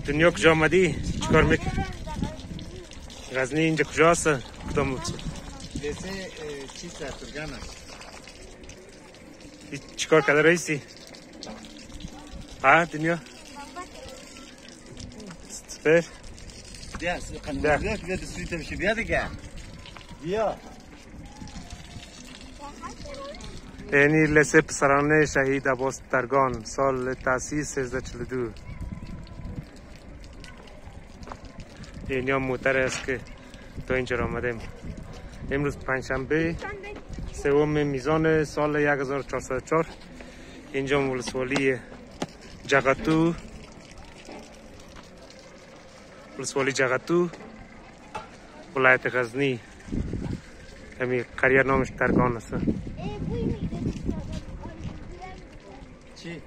دنیا کجا آمدی؟ چیکار میکنی؟ غزنی اینجا کجاست؟ کدام دسه چی سرترگان است؟ چیکار کرده رئیسی؟ ها دنیا؟ سپر؟ بیا قنوار بیا که بیاد سویت بشه بیا دیگه بیا یعنی لسه پسرانه شهید عباس درگان سال تأسیس 1342 این هم موتر است که تا اینجا آمدیم. امروز پنجشنبه سوم میزان سال 1404 اینجا ولسوالی جغتو ولایت غزنی همین قریه نامش درگان است. چی؟